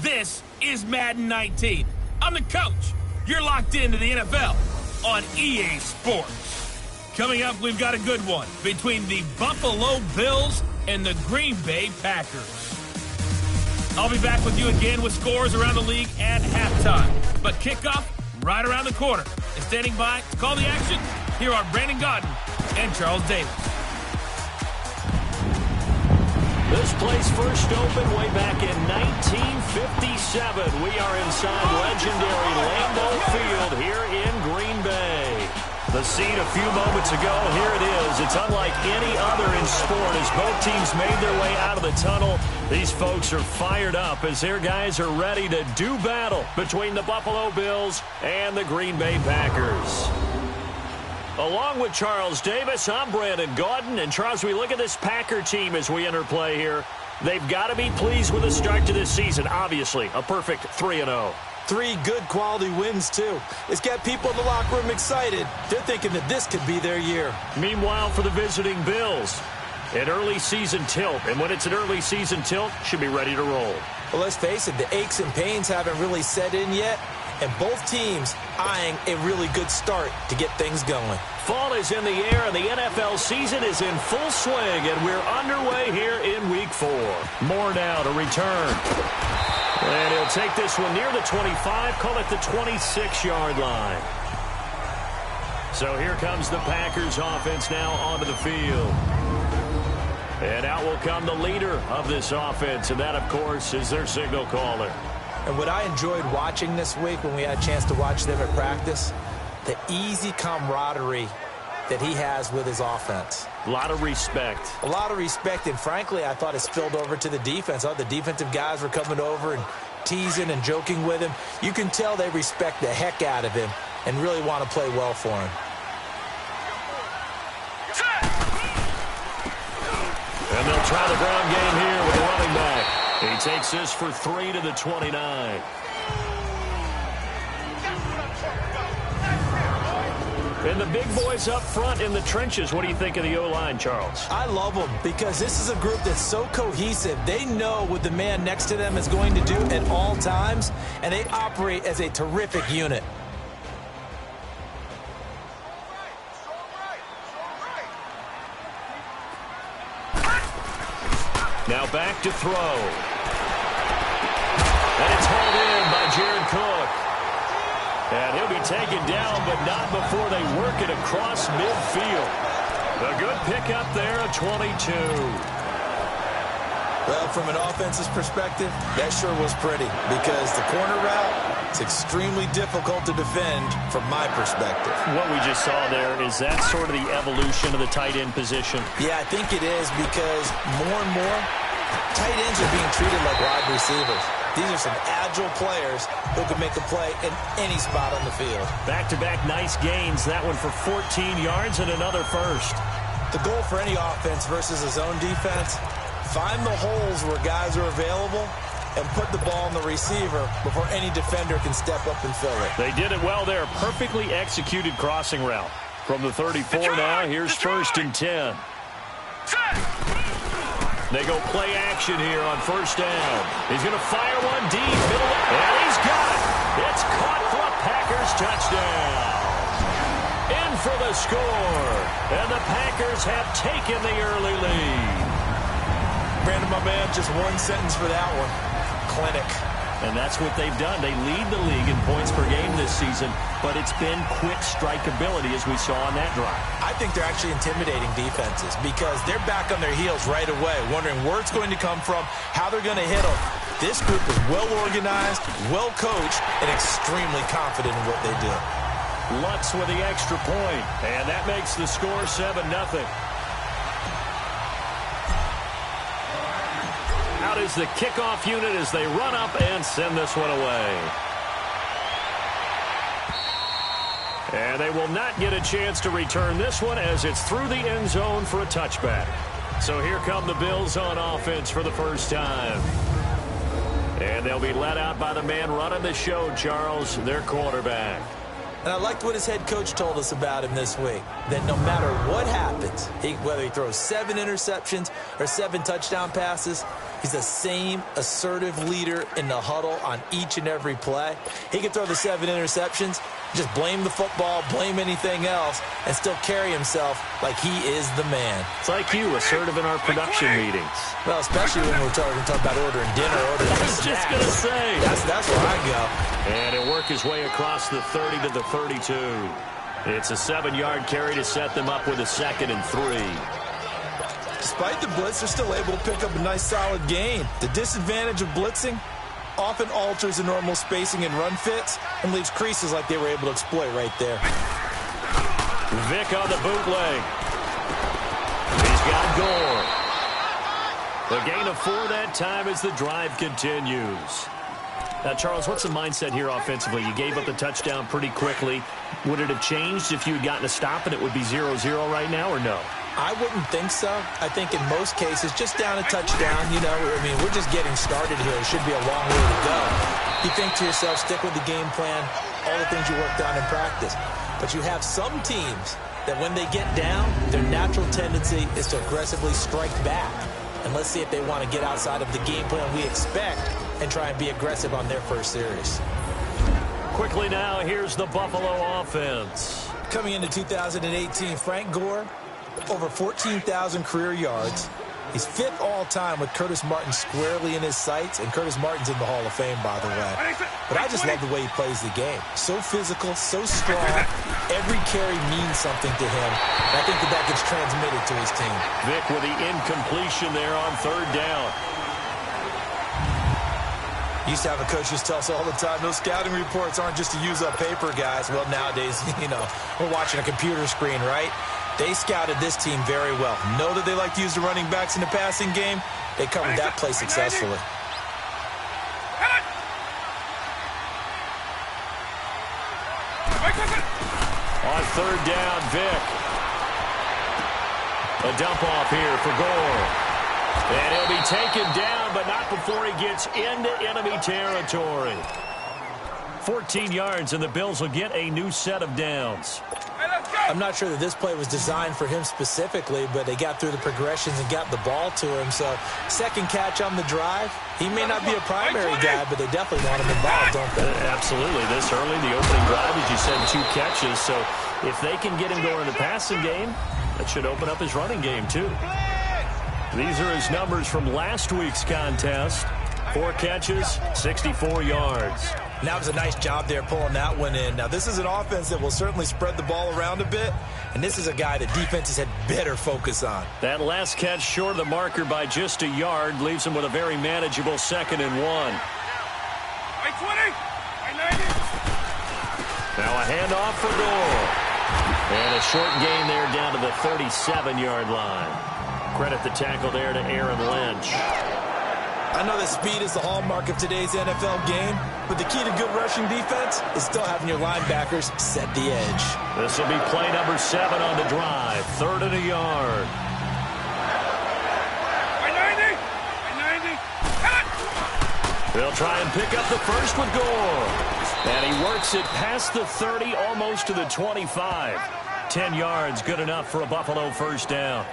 This is Madden 19. I'm the coach. You're locked into the NFL on EA Sports. Coming up, we've got a good one between the Buffalo Bills and the Green Bay Packers. I'll be back with you again with scores around the league at halftime. But kickoff right around the corner. And standing by to call the action, here are Brandon Gaudin and Charles Davis. This place first opened way back in 1957. We are inside legendary Lambeau Field here in Green Bay. The scene a few moments ago, here it is. It's unlike any other in sport as both teams made their way out of the tunnel. These folks are fired up as their guys are ready to do battle between the Buffalo Bills and the Green Bay Packers. Along with Charles Davis, I'm Brandon Gaudin. And Charles, we look at this Packer team as we enter play here. They've got to be pleased with the start to this season. Obviously, a perfect 3-0. 3 good quality wins, too. It's got people in the locker room excited. They're thinking that this could be their year. Meanwhile, for the visiting Bills, an early season tilt. And when it's an early season tilt, should be ready to roll. Well, let's face it, the aches and pains haven't really set in yet. And both teams eyeing a really good start to get things going. Fall is in the air, and the NFL season is in full swing, and we're underway here in Week 4. More now to return. And he'll take this one near the 25, call it the 26-yard line. So here comes the Packers offense now onto the field. And out will come the leader of this offense, and that, of course, is their signal caller. And what I enjoyed watching this week when we had a chance to watch them at practice, the easy camaraderie that he has with his offense. A lot of respect. A lot of respect, and frankly, I thought it spilled over to the defense. The defensive guys were coming over and teasing and joking with him. You can tell they respect the heck out of him and really want to play well for him. And they'll try the ground game here with the running back. He takes this for 3 to the 29. And the big boys up front in the trenches. What do you think of the O-line, Charles? I love them because this is a group that's so cohesive. They know what the man next to them is going to do at all times, and they operate as a terrific unit. Now back to throw. And it's hauled in by Jared Cook. And he'll be taken down, but not before they work it across midfield. A good pickup there, a 22. Well, from an offensive perspective, that sure was pretty because the corner route is extremely difficult to defend from my perspective. What we just saw there, is that sort of the evolution of the tight end position? Yeah, I think it is because more and more tight ends are being treated like wide receivers. These are some agile players who can make a play in any spot on the field. Back-to-back nice gains. That one for 14 yards and another first. The goal for any offense versus a zone defense, find the holes where guys are available and put the ball on the receiver before any defender can step up and fill it. They did it well there. Perfectly executed crossing route. From the 34 now, here's 1st and 10. They go play action here on 1st down. He's going to fire one deep, middle, and he's got it. It's caught for a Packers touchdown. In for the score, and the Packers have taken the early lead. Brandon, my man, just one sentence for that one. Clinic. And that's what they've done. They lead the league in points per game this season, but it's been quick strikeability as we saw on that drive. I think they're actually intimidating defenses because they're back on their heels right away, wondering where it's going to come from, how they're going to hit them. This group is well organized, well coached, and extremely confident in what they do. Lutz with the extra point, and that makes the score 7-0. Out is the kickoff unit as they run up and send this one away. And they will not get a chance to return this one as it's through the end zone for a touchback. So here come the Bills on offense for the first time. And they'll be let out by the man running the show, Charles, their quarterback. And I liked what his head coach told us about him this week, that no matter what happens, whether he throws 7 interceptions or 7 touchdown passes, He's the same assertive leader in the huddle on each and every play. He can throw the 7 interceptions, just blame the football, blame anything else, and still carry himself like he is the man. It's like you, assertive in our production meetings. Well, especially when we're talking about ordering dinner, ordering I was just going to say. That's where I go. And he'll work his way across the 30 to the 32. It's a 7-yard carry to set them up with a 2nd and 3. Despite the blitz, they're still able to pick up a nice, solid gain. The disadvantage of blitzing often alters the normal spacing and run fits and leaves creases like they were able to exploit right there. Vick on the bootleg. He's got Gore. The gain of 4 that time as the drive continues. Now, Charles, what's the mindset here offensively? You gave up the touchdown pretty quickly. Would it have changed if you had gotten a stop and it would be 0-0 right now, or no? I wouldn't think so. I think in most cases, just down a touchdown, you know, I mean, we're just getting started here. It should be a long way to go. You think to yourself, stick with the game plan, all the things you worked on in practice. But you have some teams that when they get down, their natural tendency is to aggressively strike back. And let's see if they want to get outside of the game plan we expect and try and be aggressive on their first series. Quickly now, here's the Buffalo offense. Coming into 2018, Frank Gore, over 14,000 career yards. He's 5th all-time with Curtis Martin squarely in his sights, and Curtis Martin's in the Hall of Fame, by the way. But I just love the way he plays the game. So physical, so strong. Every carry means something to him, and I think that gets transmitted to his team. Vick with the incompletion there on 3rd down. Used to have a coach just tell us all the time, those scouting reports aren't just to use up paper, guys. Well, nowadays, you know, we're watching a computer screen, right? They scouted this team very well. Know that they like to use the running backs in the passing game. They covered that play successfully. On 3rd down, Vick. A dump off here for Gore. And he'll be taken down, but not before he gets into enemy territory. 14 yards, and the Bills will get a new set of downs. I'm not sure that this play was designed for him specifically, but they got through the progressions and got the ball to him. So, 2nd catch on the drive. He may not be a primary guy, but they definitely want him involved, don't they? Absolutely. This early, the opening drive, as you said, 2 catches. So, if they can get him going in the passing game, that should open up his running game, too. These are his numbers from last week's contest. 4 catches, 64 yards. And that was a nice job there pulling that one in. Now, this is an offense that will certainly spread the ball around a bit, and this is a guy that defenses had better focus on. That last catch short of the marker by just a yard leaves him with a very manageable 2nd and 1. Now a handoff for Gore. And a short gain there down to the 37-yard line. Credit the tackle there to Aaron Lynch. I know that speed is the hallmark of today's NFL game, but the key to good rushing defense is still having your linebackers set the edge. This will be play number 7 on the drive. 3rd and a yard. They'll try and pick up the first with Gore. And he works it past the 30, almost to the 25. 10 yards, good enough for a Buffalo first down.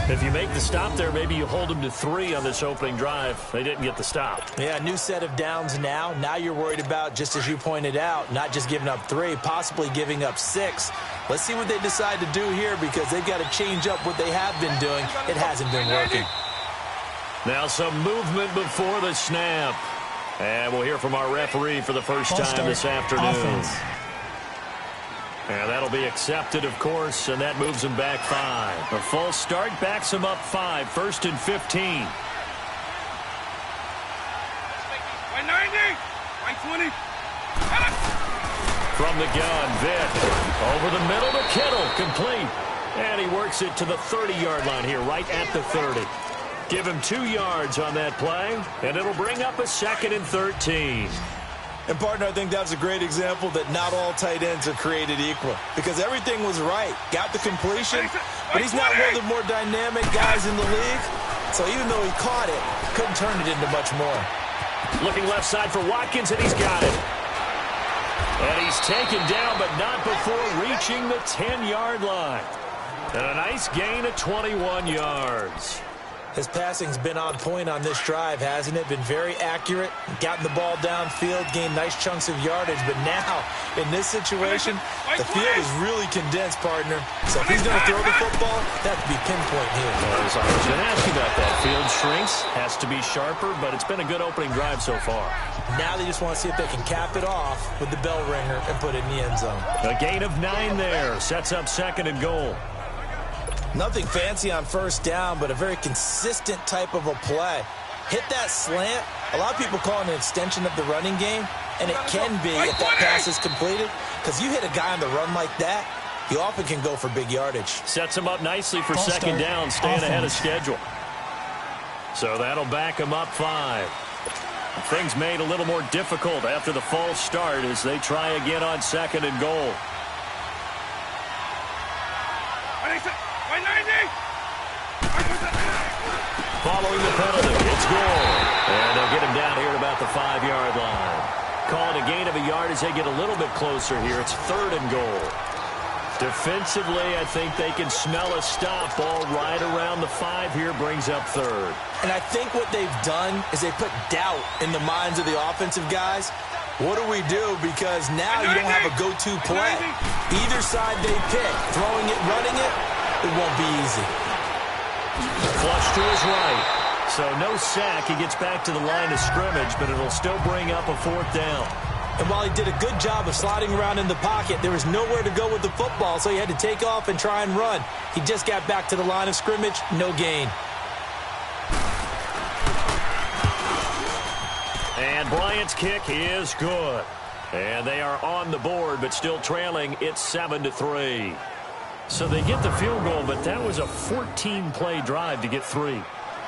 If you make the stop there, maybe you hold them to 3 on this opening drive. They didn't get the stop. Yeah, new set of downs now. Now you're worried about, just as you pointed out, not just giving up 3, possibly giving up 6. Let's see what they decide to do here, because they've got to change up what they have been doing. It hasn't been working. Now some movement before the snap. And we'll hear from our referee for the first time this afternoon. Offense. And that'll be accepted, of course, and that moves him back 5. A false start backs him up 5, 1st and 15. From the gun, Vick. Over the middle to Kittle, complete. And he works it to the 30-yard line here, right at the 30. Give him 2 yards on that play, and it'll bring up a 2nd and 13. And, partner, I think that was a great example that not all tight ends are created equal, because everything was right. Got the completion, but he's not one of the more dynamic guys in the league. So even though he caught it, couldn't turn it into much more. Looking left side for Watkins, and he's got it. And he's taken down, but not before reaching the 10-yard line. And a nice gain of 21 yards. His passing's been on point on this drive, hasn't it? Been very accurate, gotten the ball downfield, gained nice chunks of yardage. But now, in this situation, the field is really condensed, partner. So if he's going to throw the football, that could be pinpoint here. Well, I was going to ask you about that. Field shrinks, has to be sharper, but it's been a good opening drive so far. Now they just want to see if they can cap it off with the bell ringer and put it in the end zone. A gain of 9 there. Sets up 2nd and goal. Nothing fancy on first down, but a very consistent type of a play. Hit that slant. A lot of people call it an extension of the running game, and it can be if that pass is completed, because you hit a guy on the run like that, you often can go for big yardage. Sets him up nicely for 2nd down, staying ahead of schedule. So that'll back him up 5. Things made a little more difficult after the false start as they try again on 2nd and goal. Following the penalty, it's goal. And they'll get him down here at about the 5-yard line. Call it a gain of a yard as they get a little bit closer here. It's 3rd and goal. Defensively, I think they can smell a stop. Ball right around the 5 here, brings up 3rd. And I think what they've done is they put doubt in the minds of the offensive guys. What do we do? Because now you don't have a go-to play. Either side they pick, throwing it, running it, it won't be easy. Flush to his right. So no sack. He gets back to the line of scrimmage, but it'll still bring up a 4th down. And while he did a good job of sliding around in the pocket, there was nowhere to go with the football, so he had to take off and try and run. He just got back to the line of scrimmage, no gain. And Bryant's kick is good. And they are on the board, but still trailing. It's 7-3. So they get the field goal, but that was a 14-play drive to get 3. You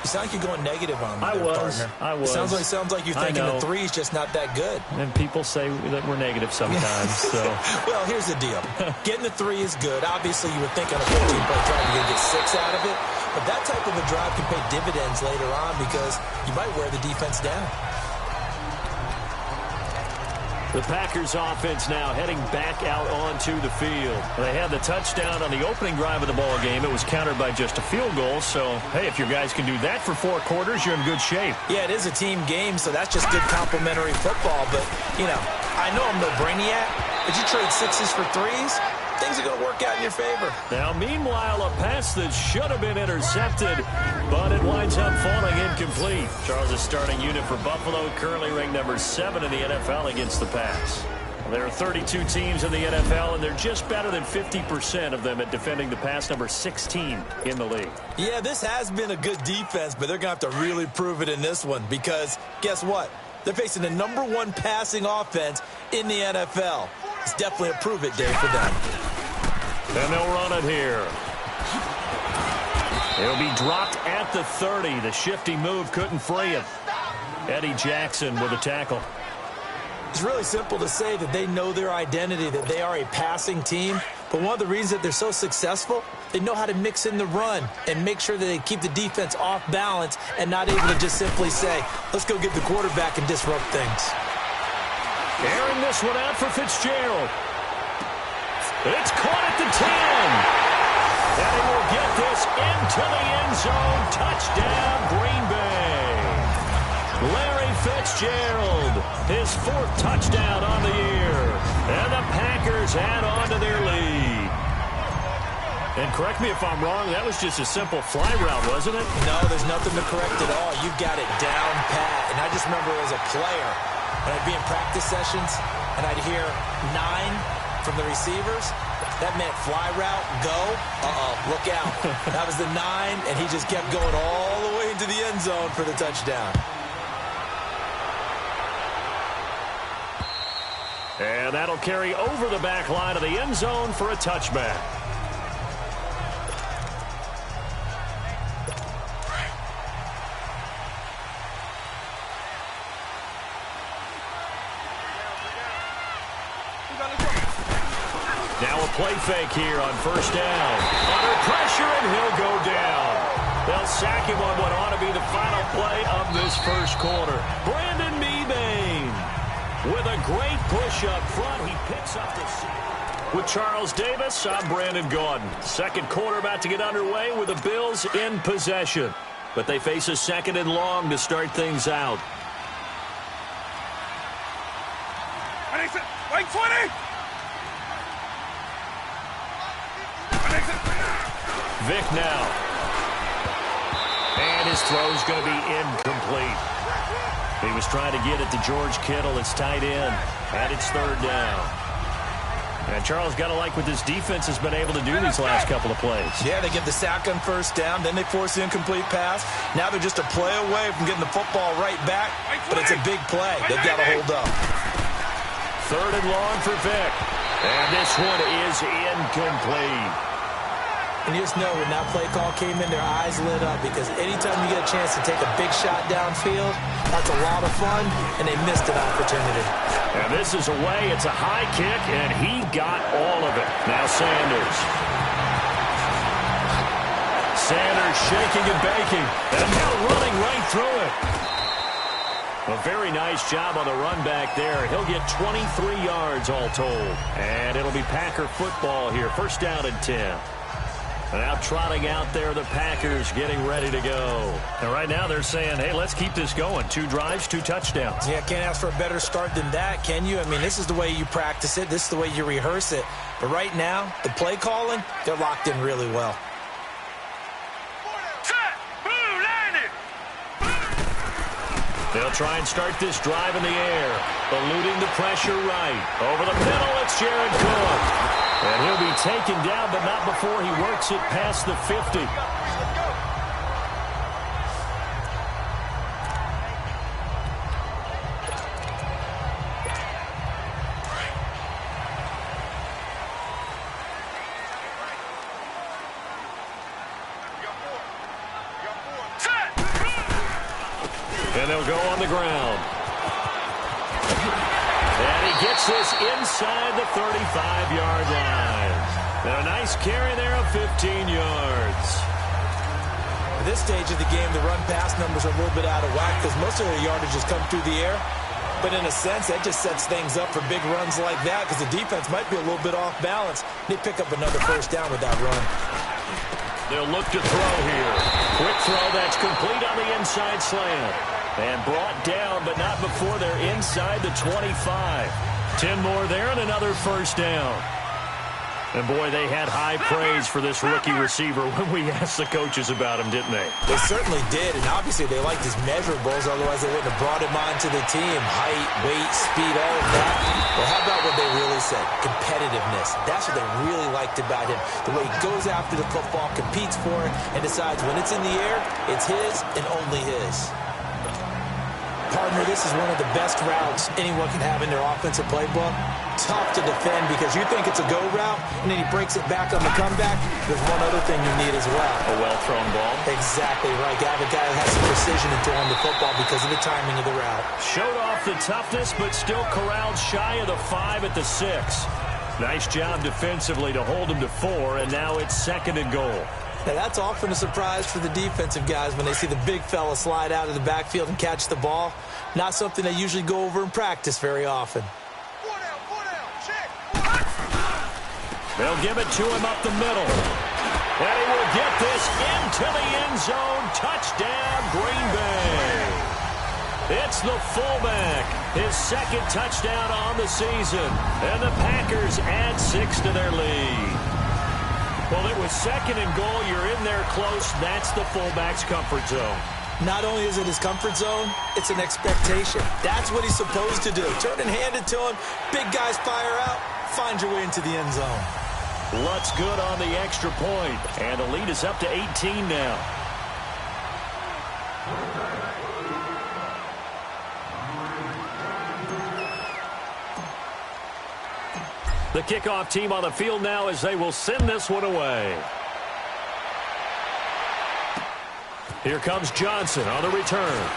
sound like you're going negative on me, partner. I was. It sounds like you're thinking the 3's just not that good. And people say that we're negative sometimes. So. Well, here's the deal. Getting the 3 is good. Obviously, you would think on a 14-play drive you're going to get 6 out of it. But that type of a drive can pay dividends later on because you might wear the defense down. The Packers offense now heading back out onto the field. They had the touchdown on the opening drive of the ball game. It was countered by just a field goal. So, hey, if your guys can do that for 4 quarters, you're in good shape. Yeah, it is a team game, so that's just good complimentary football. But, you know, I know I'm no brainiac, but you trade 6s for 3s, things are going to work out in your favor. Now, meanwhile, a pass that should have been intercepted, but it winds up falling incomplete. Charles' starting unit for Buffalo, currently ranked number 7 in the NFL against the pass. There are 32 teams in the NFL, and they're just better than 50% of them at defending the pass, number 16 in the league. Yeah, this has been a good defense, but they're going to have to really prove it in this one because guess what? They're facing the number 1 passing offense in the NFL. It's definitely a prove-it day for them. And they'll run it here. It'll be dropped at the 30. The shifty move couldn't free him. Eddie Jackson with a tackle. It's really simple to say that they know their identity, that they are a passing team. But one of the reasons that they're so successful, they know how to mix in the run and make sure that they keep the defense off balance and not able to just simply say, let's go get the quarterback and disrupt things. Airing this one out for Fitzgerald. It's caught at the 10. And he will get this into the end zone. Touchdown, Green Bay. Larry Fitzgerald, his 4th touchdown on the year. And the Packers add on to their lead. And correct me if I'm wrong, that was just a simple fly route, wasn't it? No, there's nothing to correct at all. You've got it down pat. And I just remember as a player, when I'd be in practice sessions and I'd hear 9 from the receivers, that meant fly route, go, look out. That was the 9, and he just kept going all the way into the end zone for the touchdown. And that'll carry over the back line of the end zone for a touchback. Now a play fake here on first down. Under pressure, and he'll go down. They'll sack him on what ought to be the final play of this first quarter. Brandon Mebane with a great push up front. He picks up the sack. With Charles Davis, I'm Brandon Gaudin. Second quarter about to get underway with the Bills in possession. but they face a 2nd and long to start things out. Wait, 20! Vic now. And his throw's going to be incomplete. He was trying to get it to George Kittle, his tight end, and it's 3rd down. And Charles, got to like what this defense has been able to do these last couple of plays. Yeah, they get the sack on 1st down, then they force the incomplete pass. Now they're just a play away from getting the football right back, but it's a big play. They've got to hold up. 3rd and long for Vic. And this one is incomplete. And you just know when that play call came in, their eyes lit up because anytime you get a chance to take a big shot downfield, that's a lot of fun, and they missed an opportunity. And this is away. It's a high kick, and he got all of it. Now Sanders. Sanders shaking and baking, and now running right through it. A very nice job on the run back there. He'll get 23 yards all told. And it'll be Packer football here. 1st down and 10. Now trotting out there, the Packers getting ready to go. And right now they're saying, hey, let's keep this going. 2 drives, 2 touchdowns. Yeah, can't ask for a better start than that, can you? I mean, this is the way you practice it. This is the way you rehearse it. But right now, the play calling, they're locked in really well. They'll try and start this drive in the air. Eluding the pressure right. Over the middle, it's Jared Cook. And he'll be taken down, but not before he works it past the 50. And they'll go on the ground. And he gets this inside the 35-yard line. And a nice carry there of 15 yards. At this stage of the game, the run-pass numbers are a little bit out of whack because most of their yardage has come through the air. But in a sense, that just sets things up for big runs like that because the defense might be a little bit off balance. They pick up another 1st down with that run. They'll look to throw here. Quick throw that's complete on the inside slant. And brought down, but not before they're inside the 25. 10 more there and another 1st down. And, boy, they had high praise for this rookie receiver when we asked the coaches about him, didn't they? They certainly did, and obviously they liked his measurables, otherwise they wouldn't have brought him onto the team. Height, weight, speed, all of that. Well, how about what they really said? Competitiveness. That's what they really liked about him. The way he goes after the football, competes for it, and decides when it's in the air, it's his and only his. Partner, this is one of the best routes anyone can have in their offensive playbook. Tough to defend because you think it's a go route, and then he breaks it back on the comeback. There's one other thing you need as well. A well-thrown ball. Exactly right. You have a guy that has some precision in throwing the football because of the timing of the route. Showed off the toughness, but still corralled shy of the 5 at the 6. Nice job defensively to hold him to 4, and now it's 2nd and goal. Now, that's often a surprise for the defensive guys when they see the big fella slide out of the backfield and catch the ball. Not something they usually go over in practice very often. They'll give it to him up the middle. And he will get this into the end zone. Touchdown, Green Bay. It's the fullback. His 2nd touchdown on the season. And the Packers add 6 to their lead. Well, it was 2nd and goal. You're in there close. That's the fullback's comfort zone. Not only is it his comfort zone, it's an expectation. That's what he's supposed to do. Turn and hand it to him. Big guys fire out. Find your way into the end zone. Lutz good on the extra point. And the lead is up to 18 now. The kickoff team on the field now as they will send this one away. Here comes Johnson on the return.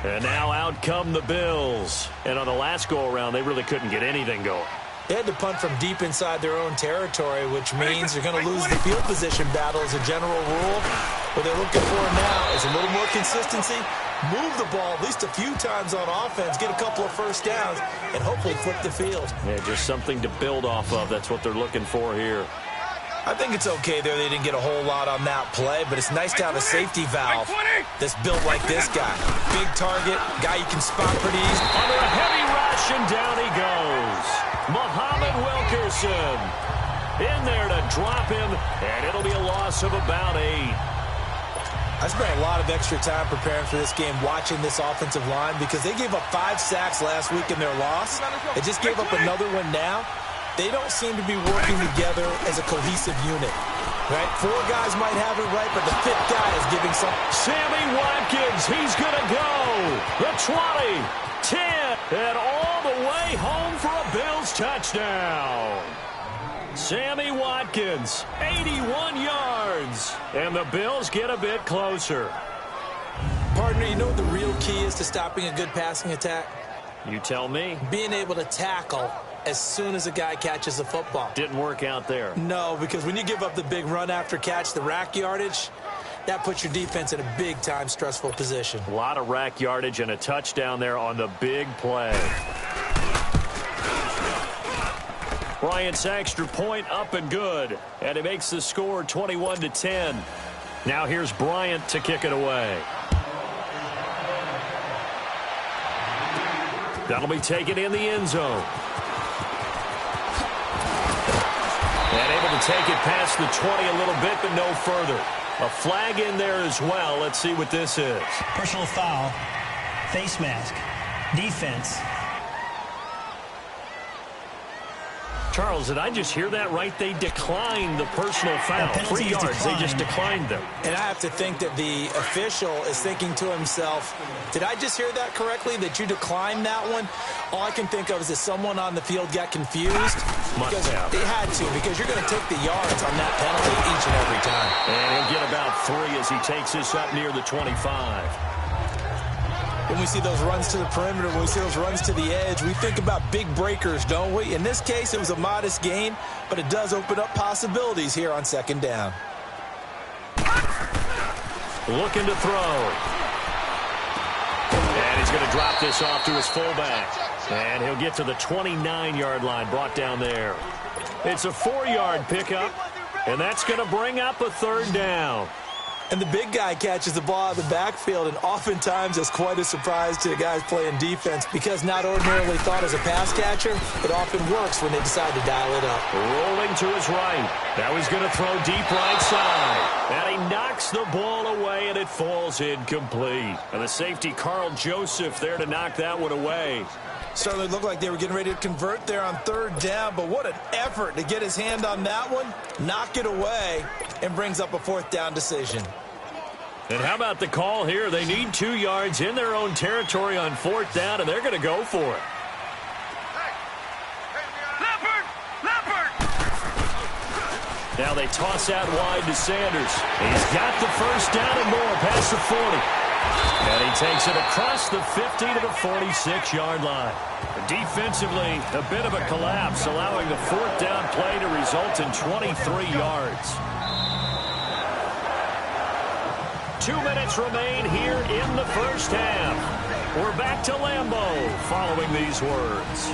And now out come the Bills. And on the last go-around, they really couldn't get anything going. They had to punt from deep inside their own territory, which means they're going to lose the field position battle as a general rule. What they're looking for now is a little more consistency move the ball at least a few times on offense, get a couple of first downs, and hopefully flip the field. Yeah, just something to build off of. That's what they're looking for here. I think it's okay there. They didn't get a whole lot on that play, but it's nice to have a safety valve that's built like this guy. Big target, guy you can spot pretty easy. Under a heavy rush, and down he goes. Muhammad Wilkerson in there to drop him, and it'll be a loss of about 8. I spent a lot of extra time preparing for this game, watching this offensive line, because they gave up 5 sacks last week in their loss. They just gave up another one now. They don't seem to be working together as a cohesive unit, right? 4 guys might have it right, but the 5th guy is giving some. Sammy Watkins, he's going to go. The 20, 10, and all the way home for a Bills touchdown. Sammy Watkins, 81 yards, and the Bills get a bit closer. Partner, you know what the real key is to stopping a good passing attack? You tell me. Being able to tackle as soon as a guy catches the football. Didn't work out there. No, because when you give up the big run after catch, the rack yardage, that puts your defense in a big-time stressful position. A lot of rack yardage and a touchdown there on the big play. Bryant's extra point up and good, and it makes the score 21-10. Now here's Bryant to kick it away. That'll be taken in the end zone. And able to take it past the 20 a little bit, but no further. A flag in there as well. Let's see what this is. Personal foul, face mask, defense. Charles, did I just hear that right? They declined the personal foul. 3 yards, they just declined them. And I have to think that the official is thinking to himself, did I just hear that correctly, that you declined that one? All I can think of is that someone on the field got confused. Must have. They had to, because you're going to take the yards on that penalty each and every time. And he'll get about 3 as he takes this up near the 25. When we see those runs to the perimeter, when we see those runs to the edge, we think about big breakers, don't we? In this case, it was a modest gain, but it does open up possibilities here on second down. Looking to throw. And he's going to drop this off to his fullback. And he'll get to the 29-yard line, brought down there. It's a 4-yard pickup, and that's going to bring up a 3rd down. And the big guy catches the ball out of the backfield, and oftentimes it's quite a surprise to the guys playing defense, because not ordinarily thought as a pass catcher, it often works when they decide to dial it up. Rolling to his right. Now he's going to throw deep right side. And he knocks the ball away, and it falls incomplete. And the safety, Carl Joseph, there to knock that one away. Certainly looked like they were getting ready to convert there on 3rd down, but what an effort to get his hand on that one, knock it away, and brings up a 4th down decision. And how about the call here? They need 2 yards in their own territory on 4th down, and they're going to go for it. Now they toss out wide to Sanders. He's got the 1st down and more past the 40. And he takes it across the 50 to the 46-yard line. Defensively, a bit of a collapse, allowing the 4th down play to result in 23 yards. 2 minutes remain here in the first half. We're back to Lambeau following these words.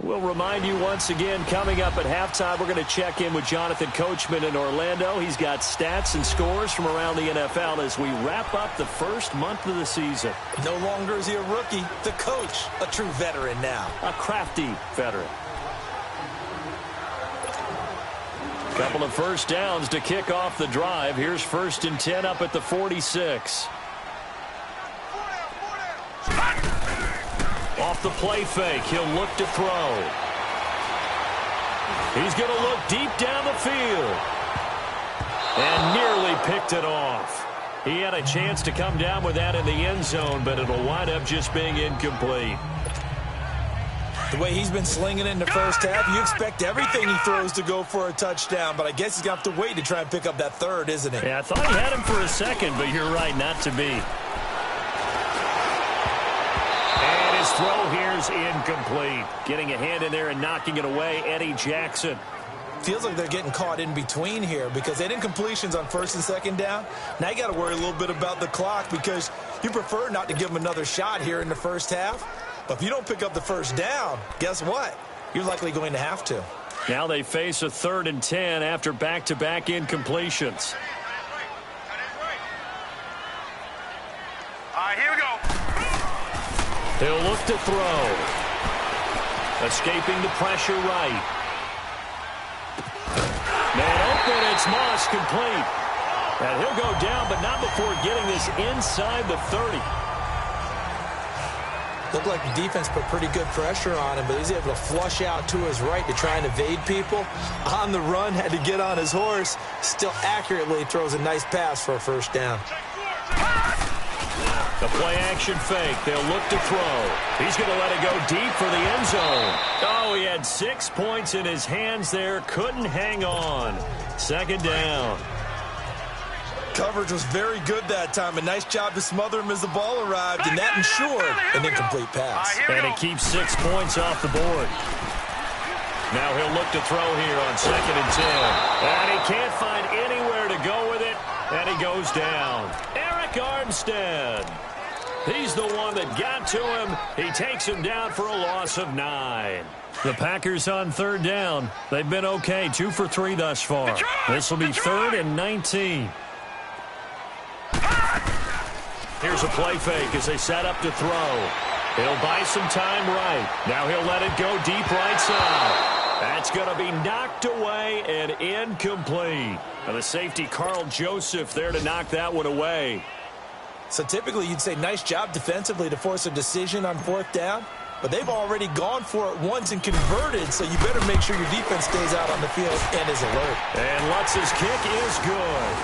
We'll remind you once again, coming up at halftime, we're going to check in with Jonathan Coachman in Orlando. He's got stats and scores from around the NFL as we wrap up the first month of the season. No longer is he a rookie. The coach, a true veteran now. A crafty veteran. Couple of first downs to kick off the drive. Here's 1st and 10 up at the 46. Off the play fake, he'll look to throw. He's going to look deep down the field. And nearly picked it off. He had a chance to come down with that in the end zone, but it'll wind up just being incomplete. The way he's been slinging it in the first half, you expect everything he throws to go for a touchdown, but I guess he's got to wait to try and pick up that 3rd, isn't it? Yeah, I thought he had him for a second, but you're right, not to be. And his throw here's incomplete. Getting a hand in there and knocking it away, Eddie Jackson. Feels like they're getting caught in between here because they didn't completions on first and second down. Now you got to worry a little bit about the clock because you prefer not to give them another shot here in the first half. But if you don't pick up the first down, guess what? You're likely going to have to. Now they face a 3rd and 10 after back-to-back incompletions. All right, here we go. He'll look to throw. Escaping the pressure right. Man open, it's Moss, complete. And he'll go down, but not before getting this inside the 30. Looked like the defense put pretty good pressure on him, but he's able to flush out to his right to try and evade people. On the run, had to get on his horse. Still accurately throws a nice pass for a first down. The play-action fake. They'll look to throw. He's going to let it go deep for the end zone. Oh, he had 6 points in his hands there. Couldn't hang on. 2nd down. Coverage was very good that time. A nice job to smother him as the ball arrived, and that ensured an incomplete pass. And he keeps 6 points off the board. Now he'll look to throw here on 2nd and 10. And he can't find anywhere to go with it, and he goes down. Eric Armstead. He's the one that got to him. He takes him down for a loss of 9. The Packers on 3rd down. They've been okay, 2 for 3 thus far. This will be 3rd and 19. Here's a play fake as they set up to throw. He'll buy some time right. Now he'll let it go deep right side. That's going to be knocked away and incomplete. And the safety, Carl Joseph, there to knock that one away. So typically you'd say nice job defensively to force a decision on 4th down, but they've already gone for it once and converted, so you better make sure your defense stays out on the field and is alert. And Lutz's kick is good.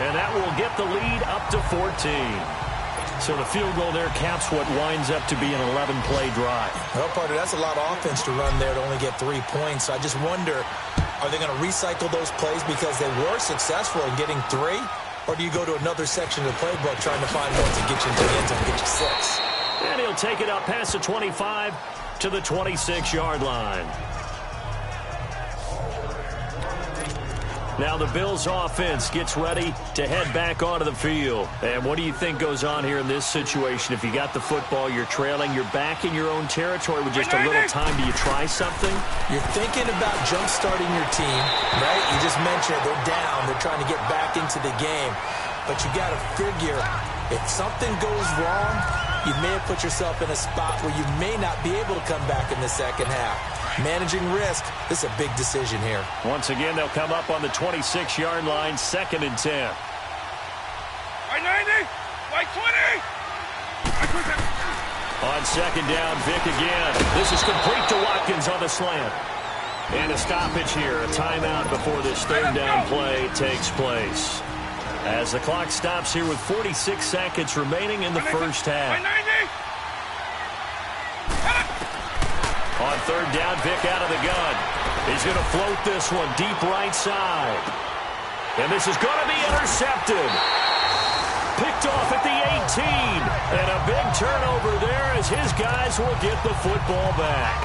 And that will get the lead up to 14. So the field goal there caps what winds up to be an 11-play drive. Well, partner, that's a lot of offense to run there to only get 3 points. So I just wonder, are they going to recycle those plays because they were successful in getting 3? Or do you go to another section of the playbook trying to find one to get you into the end zone and get you 6? And he'll take it up past the 25 to the 26-yard line. Now the Bills offense gets ready to head back onto the field. And what do you think goes on here in this situation? If you got the football, you're trailing, you're back in your own territory with just a little time. Do you try something? You're thinking about jump-starting your team, right? You just mentioned they're down. They're trying to get back into the game. But you got to figure if something goes wrong, you may have put yourself in a spot where you may not be able to come back in the second half. Managing risk, this is a big decision here. Once again, they'll come up on the 26-yard line, 2nd and 10. Right 90, right 20. On 2nd down, Vick again. This is complete to Watkins on the slant. And a stoppage here, a timeout before this 3rd down play takes place. As the clock stops here with 46 seconds remaining in the first half. On 3rd down, Vick out of the gun. He's going to float this one deep right side. And this is going to be intercepted. Picked off at the 18. And a big turnover there as his guys will get the football back.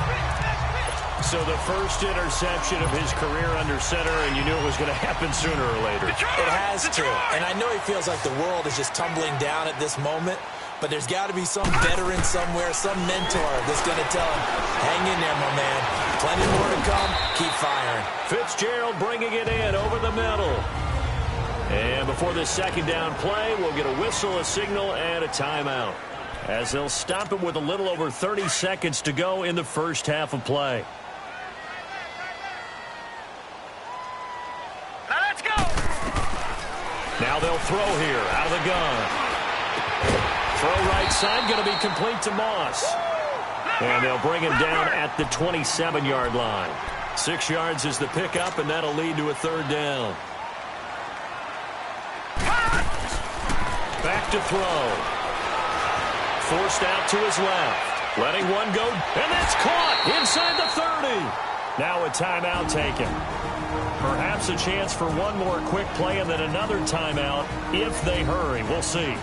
So the first interception of his career under center, and you knew it was going to happen sooner or later. It has to. And I know he feels like the world is just tumbling down at this moment. But there's got to be some veteran somewhere, some mentor that's going to tell him, hang in there, my man. Plenty more to come. Keep firing. Fitzgerald bringing it in over the middle. And before this 2nd down play, we'll get a whistle, a signal, and a timeout. As they'll stop it with a little over 30 seconds to go in the first half of play. Now let's go. Now they'll throw here out of the gun. Throw right side, going to be complete to Moss. And they'll bring him down at the 27-yard line. 6 yards is the pickup, and that'll lead to a 3rd down. Back to throw. Forced out to his left. Letting one go, and that's caught inside the 30. Now a timeout taken. Perhaps a chance for one more quick play and then another timeout if they hurry. We'll see.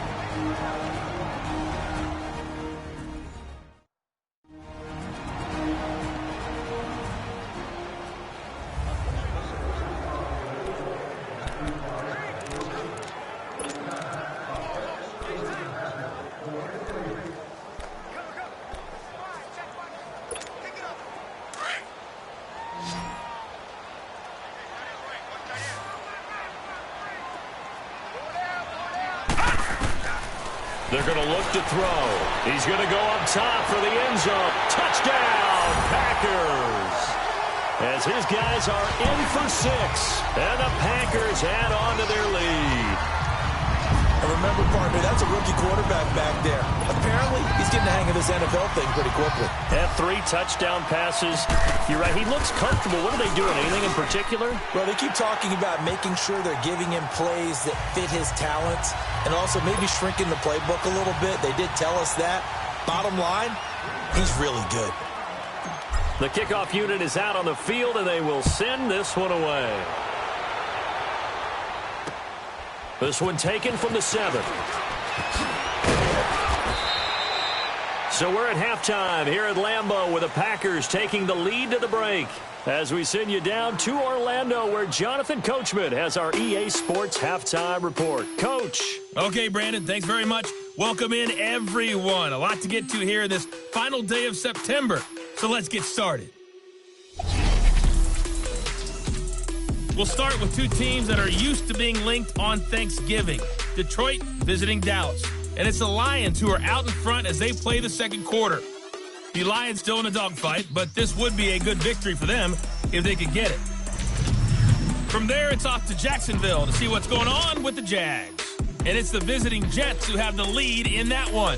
They're going to look to throw. He's going to go up top for the end zone. Touchdown, Packers. As his guys are in for 6. And the Packers add on to their lead. And remember, partner, that's a rookie quarterback back there. Apparently, he's getting the hang of this NFL thing pretty quickly. Had 3 touchdown passes. You're right, he looks comfortable. What are they doing? Anything in particular? Well, they keep talking about making sure they're giving him plays that fit his talents and also maybe shrinking the playbook a little bit. They did tell us that. Bottom line, he's really good. The kickoff unit is out on the field, and they will send this one away. This one taken from the 7. So we're at halftime here at Lambeau with the Packers taking the lead to the break. As we send you down to Orlando where Jonathan Coachman has our EA Sports halftime report. Coach. Okay, Brandon, thanks very much. Welcome in, everyone. A lot to get to here this final day of September. So let's get started. We'll start with 2 teams that are used to being linked on Thanksgiving. Detroit visiting Dallas. And it's the Lions who are out in front as they play the second quarter. The Lions still in a dogfight, but this would be a good victory for them if they could get it. From there, it's off to Jacksonville to see what's going on with the Jags. And it's the visiting Jets who have the lead in that one.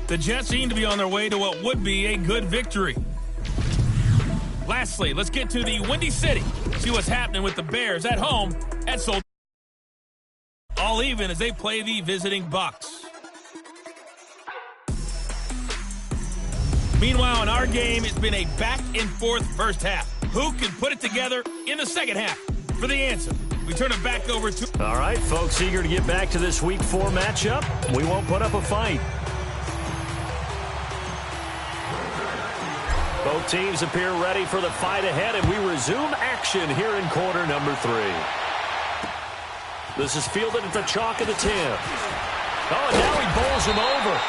The Jets seem to be on their way to what would be a good victory. Lastly, let's get to the Windy City. See what's happening with the Bears at home at Soldier. All even as they play the visiting Bucs. Meanwhile, in our game, it's been a back-and-forth first half. Who can put it together in the second half? For the answer, we turn it back over to... All right, folks, eager to get back to this Week 4 matchup. We won't put up a fight. Both teams appear ready for the fight ahead, and we resume action here in quarter number 3. This is fielded at the chalk of the 10. Oh, and now he bowls him over.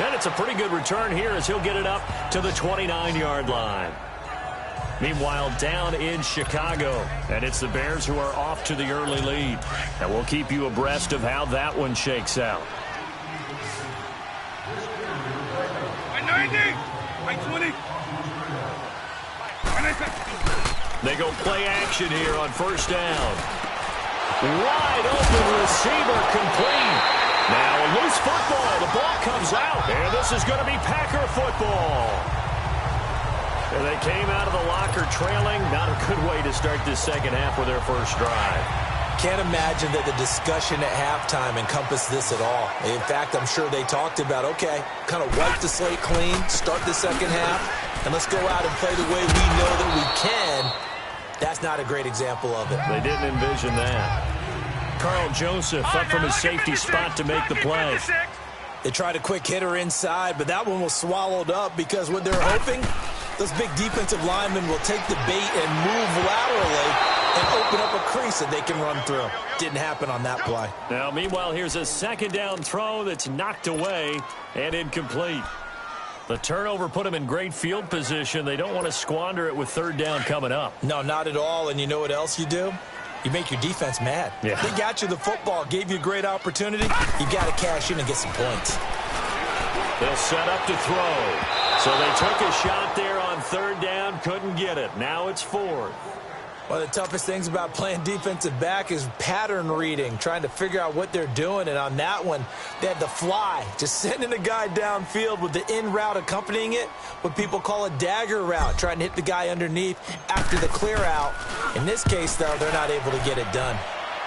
And it's a pretty good return here as he'll get it up to the 29-yard line. Meanwhile, down in Chicago, and it's the Bears who are off to the early lead. And we'll keep you abreast of how that one shakes out. By 90, by 20. They go play action here on first down. Wide open receiver complete. Now a loose football. The ball comes out. And this is going to be Packer football. And they came out of the locker trailing. Not a good way to start this second half with their first drive. Can't imagine that the discussion at halftime encompassed this at all. In fact, I'm sure they talked about, okay, kind of wipe the slate clean, start the second half, and let's go out and play the way we know that we can. That's not a great example of it. They didn't envision that. Carl Joseph up from his safety spot to make the play. They tried a quick hitter inside, but that one was swallowed up because what they're hoping, those big defensive linemen will take the bait and move laterally and open up a crease that they can run through. Didn't happen on that play. Now, meanwhile, here's a second down throw that's knocked away and incomplete. The turnover put them in great field position. They don't want to squander it with third down coming up. No, not at all. And you know what else you do? You make your defense mad. Yeah. They got you the football, gave you a great opportunity. You got to cash in and get some points. They'll set up to throw. So they took a shot there on third down, couldn't get it. Now it's fourth. One of the toughest things about playing defensive back is pattern reading, trying to figure out what they're doing. And on that one, they had the fly, just sending a guy downfield with the in route accompanying it, what people call a dagger route, trying to hit the guy underneath after the clear out. In this case, though, they're not able to get it done.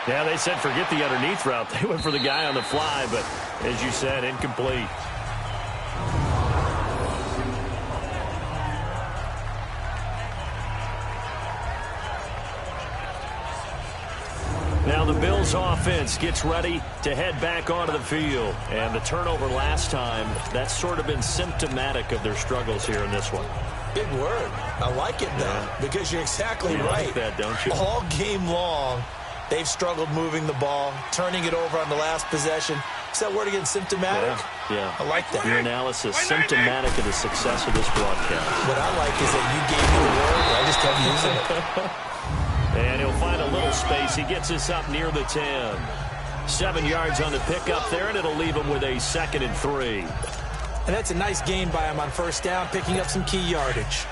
Yeah, they said forget the underneath route. They went for the guy on the fly, but as you said, incomplete. Now the Bills offense gets ready to head back onto the field. And the turnover last time, that's sort of been symptomatic of their struggles here in this one. Big word. I like it, though, because you're exactly right. Like that, don't you? All game long, they've struggled moving the ball, turning it over on the last possession. Is that word again, symptomatic? Yeah. I like that. Your analysis, symptomatic of the success of this broadcast. What I like is that you gave me the word, and I just kept using it. And he'll find a little space. He gets us up near the 10. 7 yards on the pickup there, and it'll leave him with a 2nd and 3. And that's a nice gain by him on first down, picking up some key yardage.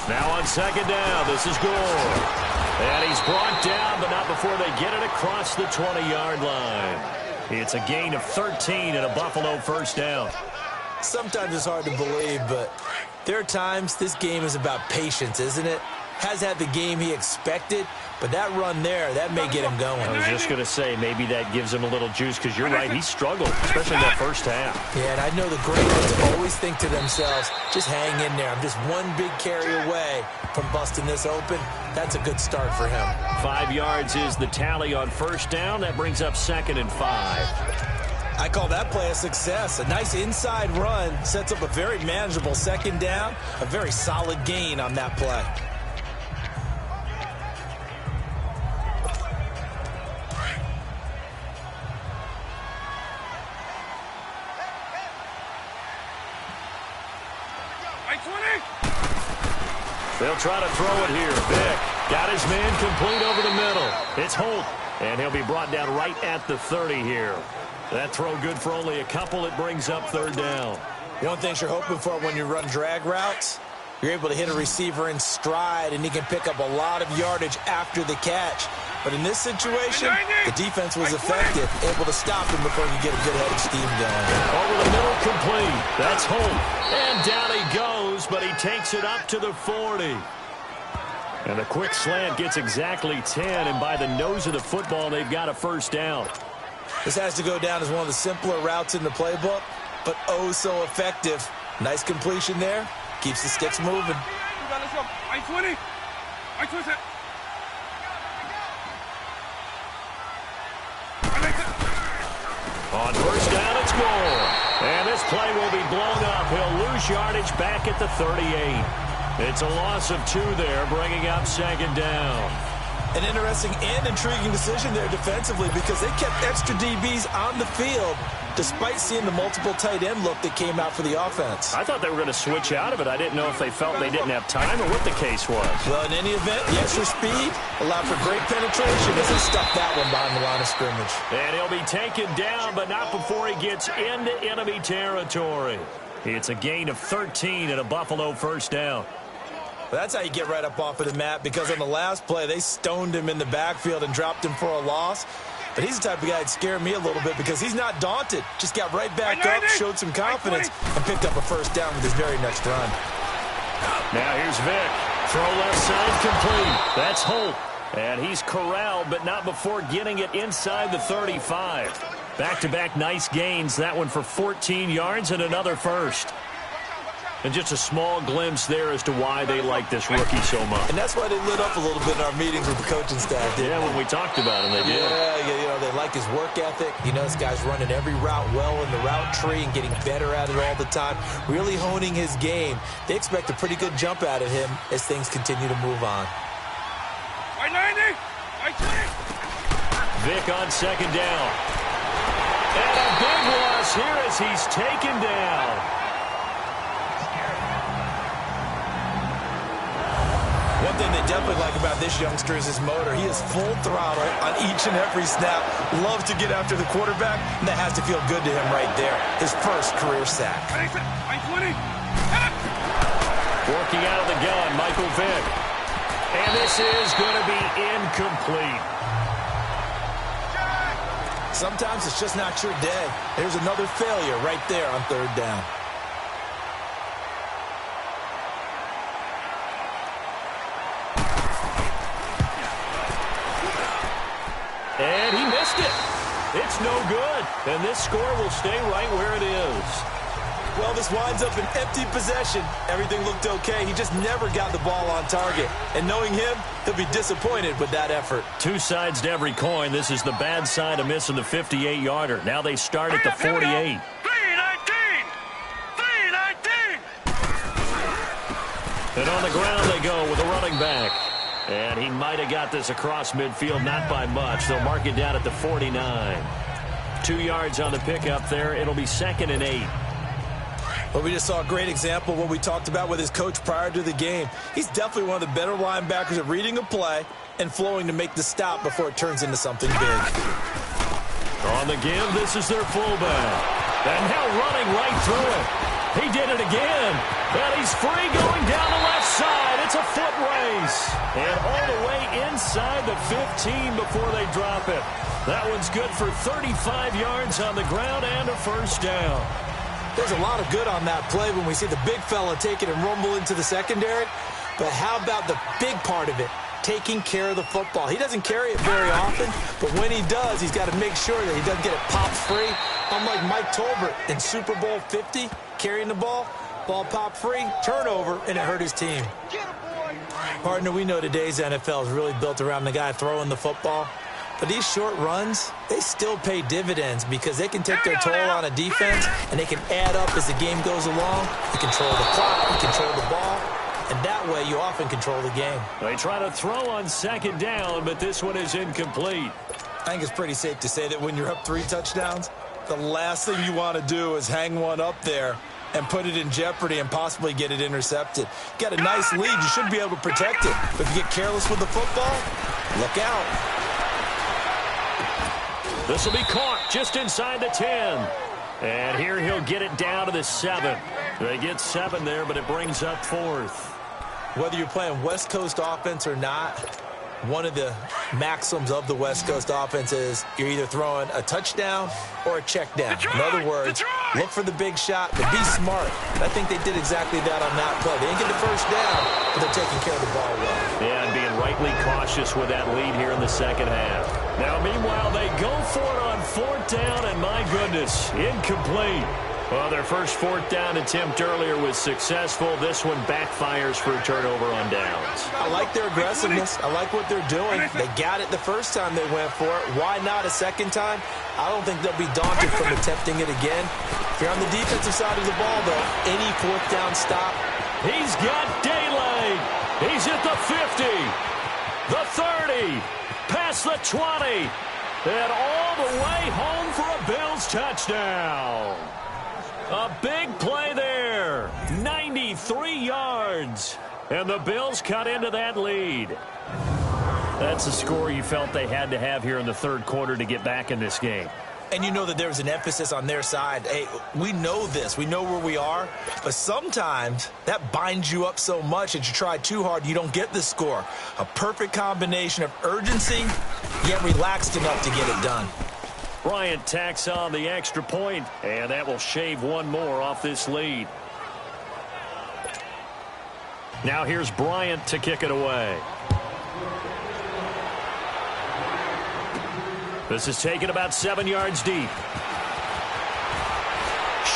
Now on 2nd down, this is Gore. And he's brought down, but not before they get it across the 20-yard line. It's a gain of 13 and a Buffalo first down. Sometimes it's hard to believe, but there are times this game is about patience, isn't it? Has had the game he expected, but that run there, that may get him going. I was just going to say, maybe that gives him a little juice, because you're right, he struggled, especially in that first half. Yeah, and I know the great ones always think to themselves, just hang in there. I'm just one big carry away from busting this open. That's a good start for him. 5 yards is the tally on first down. That brings up 2nd and 5. I call that play a success. A nice inside run sets up a very manageable 2nd down, a very solid gain on that play. They'll try to throw it here. Vick got his man complete over the middle. It's Holt, and he'll be brought down right at the 30 here. That throw good for only a couple. It brings up 3rd down. One thing you're hoping for when you run drag routes, you're able to hit a receiver in stride, and he can pick up a lot of yardage after the catch. But in this situation, the defense was effective, able to stop him before he could get a good head of steam going. Over the middle, complete. That's Holt. And down he goes, but he takes it up to the 40. And the quick slant gets exactly 10, and by the nose of the football, they've got a first down. This has to go down as one of the simpler routes in the playbook, but oh so effective. Nice completion there. Keeps the sticks moving. I-20. I-20. On first down, it's Gore. And this play will be blown up. He'll lose yardage back at the 38. It's a loss of 2 there, bringing up 2nd down. An interesting and intriguing decision there defensively, because they kept extra DBs on the field despite seeing the multiple tight end look that came out for the offense. I thought they were going to switch out of it. I didn't know if they felt they didn't have time or what the case was. Well, in any event, the extra speed allowed for great penetration as they stuffed that one behind the line of scrimmage. And he'll be taken down, but not before he gets into enemy territory. It's a gain of 13 and a Buffalo first down. Well, that's how you get right up off of the mat, because on the last play, they stoned him in the backfield and dropped him for a loss. But he's the type of guy that scared me a little bit, because he's not daunted. Just got right back up, showed some confidence, and picked up a first down with his very next run. Now here's Vick. Throw left side complete. That's Holt. And he's corralled, but not before getting it inside the 35. Back-to-back nice gains. That one for 14 yards and another first. And just a small glimpse there as to why they like this rookie so much. And that's why they lit up a little bit in our meetings with the coaching staff, didn't they? When we talked about him, they did. Yeah, you know, they like his work ethic. You know, this guy's running every route well in the route tree and getting better at it all the time, really honing his game. They expect a pretty good jump out of him as things continue to move on. I-90! I-20! Vick on 2nd down. And a big loss here as he's taken down. One thing they definitely like about this youngster is his motor. He is full throttle on each and every snap. Loves to get after the quarterback, and that has to feel good to him right there. His first career sack. I-20! Working out of the gun, Michael Vick. And this is going to be incomplete. Sometimes it's just not your day. There's another failure right there on 3rd down. And he missed it. It's no good. And this score will stay right where it is. Well, this winds up an empty possession. Everything looked okay. He just never got the ball on target. And knowing him, he'll be disappointed with that effort. 2 sides to every coin. This is the bad side of missing the 58-yarder. Now they start at the 48. 3-19! 3-19! And on the ground they go with a running back. And he might have got this across midfield, not by much. They'll mark it down at the 49. 2 yards on the pickup there. It'll be 2nd and 8. Well, we just saw a great example of what we talked about with his coach prior to the game. He's definitely one of the better linebackers at reading a play and flowing to make the stop before it turns into something big. On the give, this is their fullback. And now running right through it. He did it again. And he's free going down the left side. It's a foot race. And all the way inside the 15 before they drop it. That one's good for 35 yards on the ground and a first down. There's a lot of good on that play when we see the big fella take it and rumble into the secondary. But how about the big part of it? Taking care of the football. He doesn't carry it very often, but when he does, he's got to make sure that he doesn't get it popped free. Unlike Mike Tolbert in Super Bowl 50, carrying the ball popped free, turnover, and it hurt his team. Partner, we know today's NFL is really built around the guy throwing the football. But these short runs, they still pay dividends because they can take their toll on a defense, and they can add up as the game goes along. You control the clock, you control the ball, and that way you often control the game. They try to throw on second down, but this one is incomplete. I think it's pretty safe to say that when you're up 3 touchdowns, the last thing you want to do is hang one up there and put it in jeopardy and possibly get it intercepted. Got a nice lead, you should be able to protect it. But if you get careless with the football, look out. This will be caught just inside the 10. And here he'll get it down to the 7. They get 7 there, but it brings up 4th. Whether you're playing West Coast offense or not, one of the maxims of the West Coast offense is you're either throwing a touchdown or a check down. In other words, look for the big shot, but be smart. And I think they did exactly that on that play. They didn't get the first down, but they're taking care of the ball well. Yeah, and being rightly cautious with that lead here in the second half. Now, meanwhile, they go for it on 4th down, and my goodness, incomplete. Well, their first 4th down attempt earlier was successful. This one backfires for a turnover on downs. I like their aggressiveness. I like what they're doing. They got it the first time they went for it. Why not a second time? I don't think they'll be daunted from attempting it again. If you're on the defensive side of the ball, though, any 4th down stop. He's got daylight. He's at the 50, the 30, past the 20, and all the way home for a Bills touchdown. A big play there, 93 yards, and the Bills cut into that lead. That's a score you felt they had to have here in the third quarter to get back in this game. And you know that there was an emphasis on their side. Hey, we know this. We know where we are. But sometimes that binds you up so much that you try too hard, you don't get the score. A perfect combination of urgency, yet relaxed enough to get it done. Bryant tacks on the extra point, and that will shave one more off this lead. Now here's Bryant to kick it away. This is taken about 7 yards deep.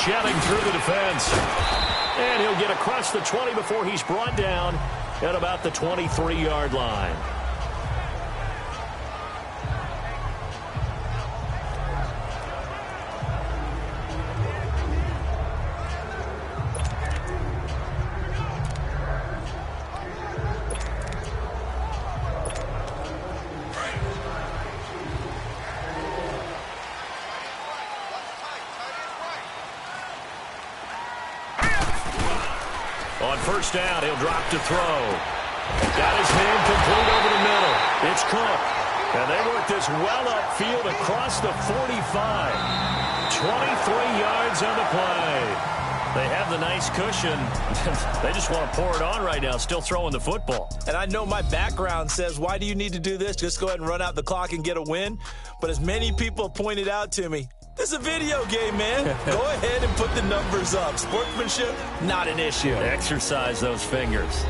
Shelling through the defense. And he'll get across the 20 before he's brought down at about the 23-yard line. On first down, he'll drop to throw. Got his hand complete over the middle. It's Cook. And they work this well upfield across the 45. 23 yards on the play. They have the nice cushion. They just want to pour it on right now, still throwing the football. And I know my background says, why do you need to do this? Just go ahead and run out the clock and get a win. But as many people pointed out to me, this is a video game, man. Go ahead and put the numbers up. Sportsmanship, not an issue. Exercise those fingers.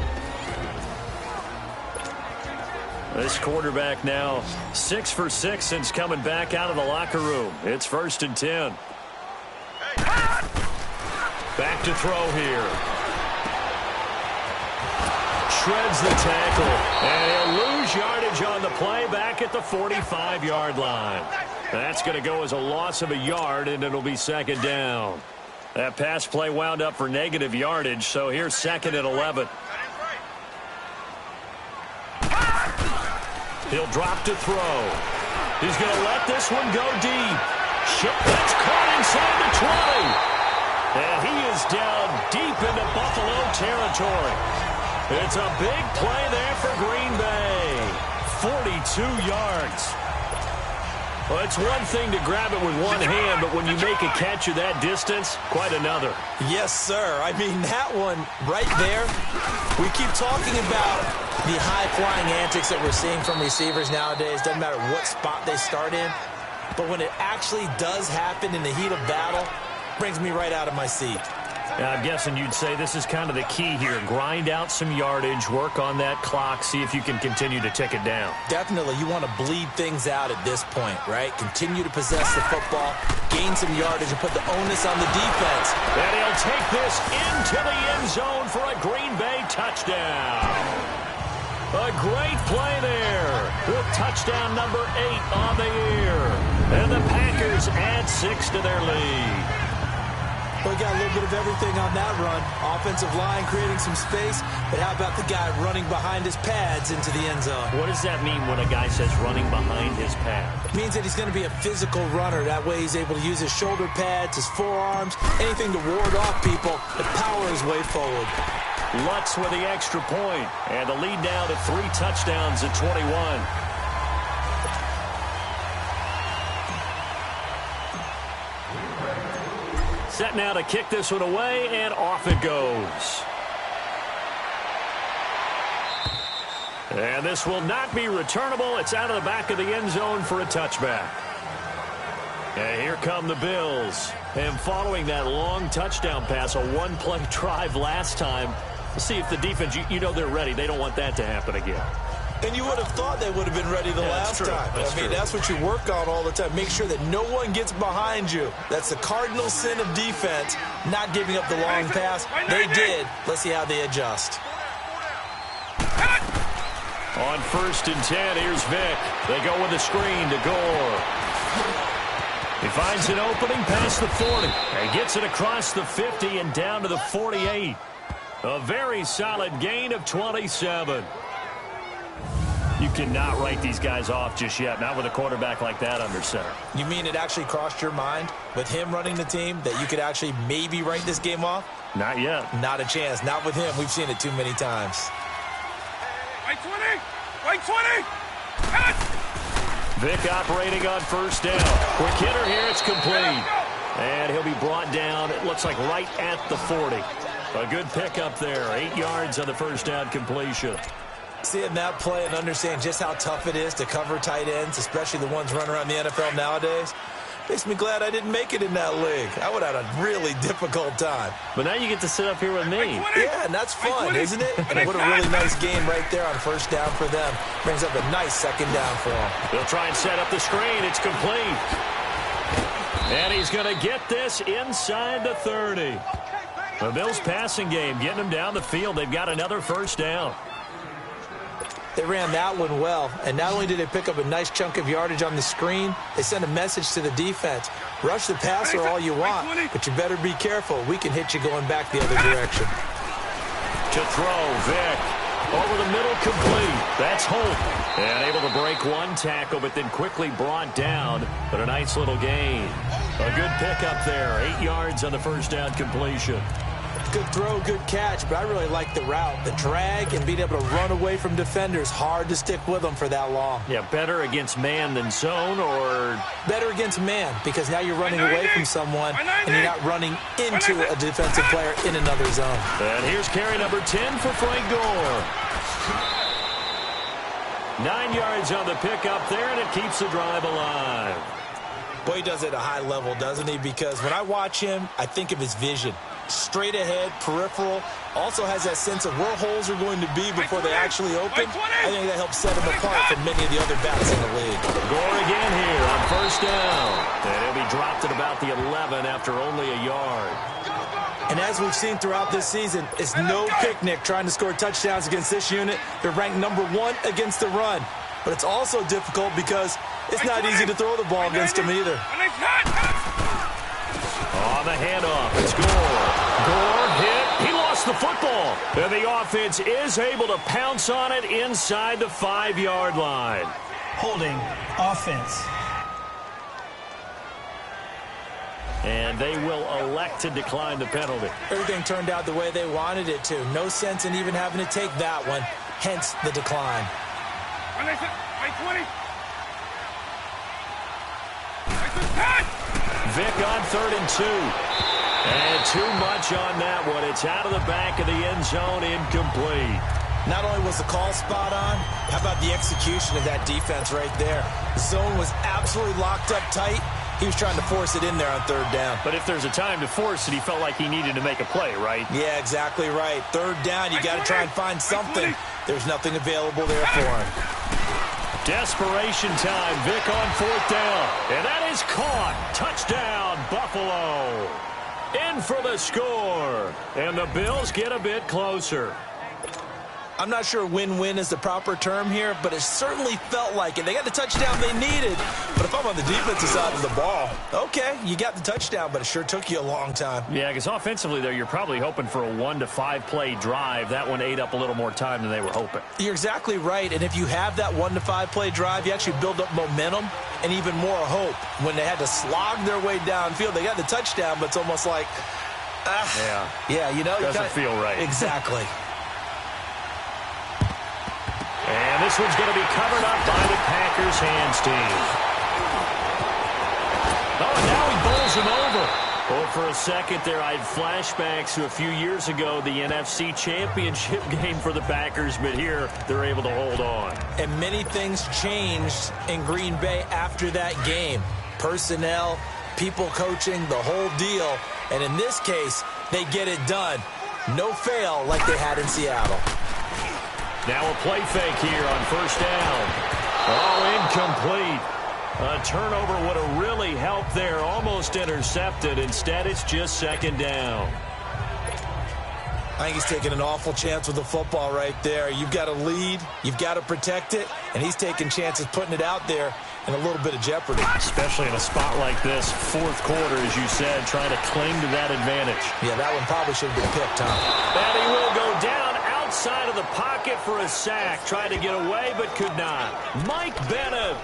This quarterback now 6 for 6 since coming back out of the locker room. It's 1st and 10. Back to throw here. Shreds the tackle. And he'll lose yardage on the play back at the 45-yard line. That's going to go as a loss of a yard, and it'll be 2nd down. That pass play wound up for negative yardage, so here's 2nd and 11. He'll drop to throw. He's going to let this one go deep. That's caught inside the 20. And he is down deep into Buffalo territory. It's a big play there for Green Bay. 42 yards. Well, it's one thing to grab it with one hand, but when you make a catch of that distance, quite another. Yes, sir. I mean, that one right there, we keep talking about the high-flying antics that we're seeing from receivers nowadays. Doesn't matter what spot they start in. But when it actually does happen in the heat of battle, it brings me right out of my seat. I'm guessing you'd say this is kind of the key here. Grind out some yardage, work on that clock, see if you can continue to tick it down. Definitely. You want to bleed things out at this point, right? Continue to possess the football, gain some yardage, and put the onus on the defense. And he'll take this into the end zone for a Green Bay touchdown. A great play there with touchdown number 8 on the year. And the Packers add 6 to their lead. We got a little bit of everything on that run. Offensive line creating some space, but how about the guy running behind his pads into the end zone? What does that mean when a guy says running behind his pad? It means that he's going to be a physical runner. That way he's able to use his shoulder pads, his forearms, anything to ward off people and power his way forward. Lutz with the extra point, and the lead now to 3 touchdowns at 21. Set now to kick this one away, and off it goes. And this will not be returnable. It's out of the back of the end zone for a touchback. And here come the Bills. And following that long touchdown pass, a one-play drive last time, we'll see if the defense, you know they're ready. They don't want that to happen again. And you would have thought they would have been ready the last time. That's what you work on all the time. Make sure that no one gets behind you. That's the cardinal sin of defense, not giving up the long pass. They did. Let's see how they adjust. On 1st and 10, here's Vick. They go with a screen to Gore. He finds an opening past the 40. He gets it across the 50 and down to the 48. A very solid gain of 27. You cannot write these guys off just yet, not with a quarterback like that under center. You mean it actually crossed your mind with him running the team that you could actually maybe write this game off? Not yet. Not a chance. Not with him. We've seen it too many times. Right 20! Right 20! Vick operating on 1st down. Quick hitter here. It's complete. And he'll be brought down, it looks like right at the 40. A good pickup there. 8 yards on the 1st down completion. Seeing that play and understand just how tough it is to cover tight ends, especially the ones running around the NFL nowadays, makes me glad I didn't make it in that league. I would have had a really difficult time. But now you get to sit up here with me. Yeah, and that's fun, isn't it? And what a really nice game right there on 1st down for them. Brings up a nice 2nd down for them. They'll try and set up the screen. It's complete. And he's going to get this inside the 30. The Bills passing game, getting them down the field. They've got another 1st down. They ran that one well, and not only did they pick up a nice chunk of yardage on the screen, they sent a message to the defense. Rush the passer all you want, but you better be careful. We can hit you going back the other direction. To throw, Vick. Over the middle, complete. That's Hope. And able to break one tackle, but then quickly brought down. But a nice little gain. A good pickup there. 8 yards on the 1st down completion. Good throw, good catch, but I really like the route. The drag and being able to run away from defenders. Hard to stick with them for that long. Yeah, better against man than zone, or? Better against man, because now you're running away from someone and you're not running into a defensive player in another zone. And here's carry number 10 for Frank Gore. 9 yards on the pickup there, and it keeps the drive alive. Boy, he does it at a high level, doesn't he? Because when I watch him, I think of his vision. Straight ahead, peripheral, also has that sense of where holes are going to be before they actually open. I think that helps set him apart from many of the other backs in the league. Gore again here on 1st down. And he'll be dropped at about the 11 after only a yard. And as we've seen throughout this season, it's no picnic trying to score touchdowns against this unit. They're ranked number 1 against the run. But it's also difficult because it's not easy to throw the ball against them either. On the handoff, it's Gore. Gore hit. He lost the football. And the offense is able to pounce on it inside the 5-yard line. Holding offense. And they will elect to decline the penalty. Everything turned out the way they wanted it to. No sense in even having to take that one, hence the decline. Vic on 3rd and 2. And too much on that one. It's out of the back of the end zone, incomplete. Not only was the call spot on, how about the execution of that defense right there? The zone was absolutely locked up tight. He was trying to force it in there on 3rd down. But if there's a time to force it, he felt like he needed to make a play, right? Yeah, exactly right. 3rd down, you got to try and find something. There's nothing available there for him. Desperation time. Vic on 4th down. And that is caught. Touchdown, Buffalo. In for the score. And the Bills get a bit closer. I'm not sure win-win is the proper term here, but it certainly felt like it. They got the touchdown they needed, but if I'm on the defensive side of the ball, okay, you got the touchdown, but it sure took you a long time. Yeah, because offensively, though, you're probably hoping for a 1 to 5 play drive. That one ate up a little more time than they were hoping. You're exactly right, and if you have that 1 to 5 play drive, you actually build up momentum and even more hope. When they had to slog their way downfield, they got the touchdown, but it's almost like, yeah, you know. Doesn't feel right. Exactly. And this one's going to be covered up by the Packers hands team. Oh, and now he bowls him over. Well, for a second there, I had flashbacks to a few years ago, the NFC Championship game for the Packers, but here they're able to hold on. And many things changed in Green Bay after that game. Personnel, people coaching, the whole deal. And in this case, they get it done. No fail like they had in Seattle. Now a play fake here on 1st down. Oh, incomplete. A turnover would have really helped there. Almost intercepted. Instead, it's just 2nd down. I think he's taking an awful chance with the football right there. You've got to lead. You've got to protect it. And he's taking chances putting it out there in a little bit of jeopardy. Especially in a spot like this, 4th quarter, as you said, trying to cling to that advantage. Yeah, that one probably should have been picked, huh? And he will go down outside of the pocket for a sack. Tried to get away, but could not. Mike Bennett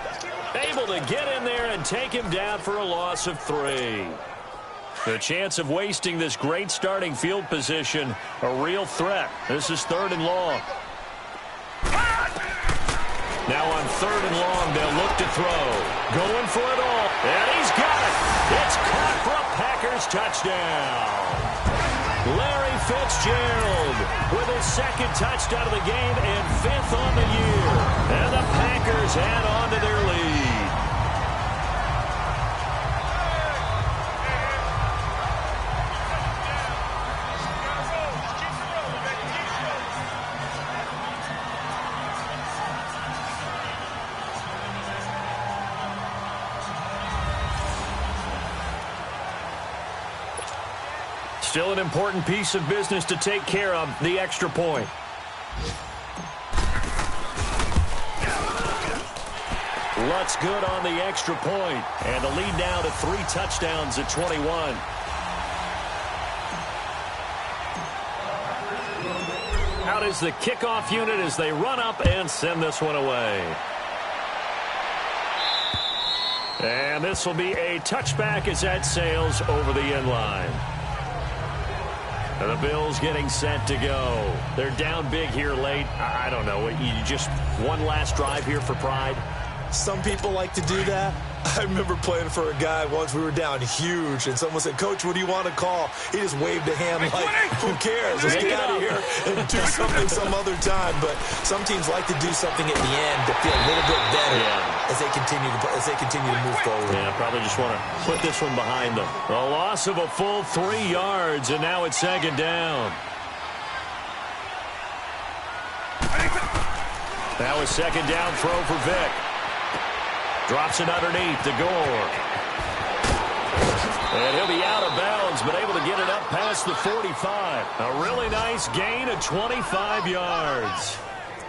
able to get in there and take him down for a loss of 3. The chance of wasting this great starting field position, a real threat. This is 3rd and long. Now on 3rd and long, they'll look to throw. Going for it all. And he's got it. It's caught for a Packers touchdown. Larry Fitzgerald with his 2nd touchdown of the game and 5th on the year. And the Packers add on to their lead. Still an important piece of business to take care of, the extra point. Lutz good on the extra point. And the lead now to 3 touchdowns at 21. Out is the kickoff unit as they run up and send this one away. And this will be a touchback as that sails over the end line. And the Bills getting set to go. They're down big here late. I don't know. You just one last drive here for pride? Some people like to do that. I remember playing for a guy once. We were down huge, and someone said, "Coach, what do you want to call?" He just waved a hand like, "Who cares? Let's get out of here and do something some other time." But some teams like to do something at the end to feel a little bit better as they continue to move forward. Yeah, probably just want to put this one behind them. A loss of a full 3 yards, and now it's 2nd down. Now a 2nd down throw for Vic. Drops it underneath to Gore. And he'll be out of bounds, but able to get it up past the 45. A really nice gain of 25 yards.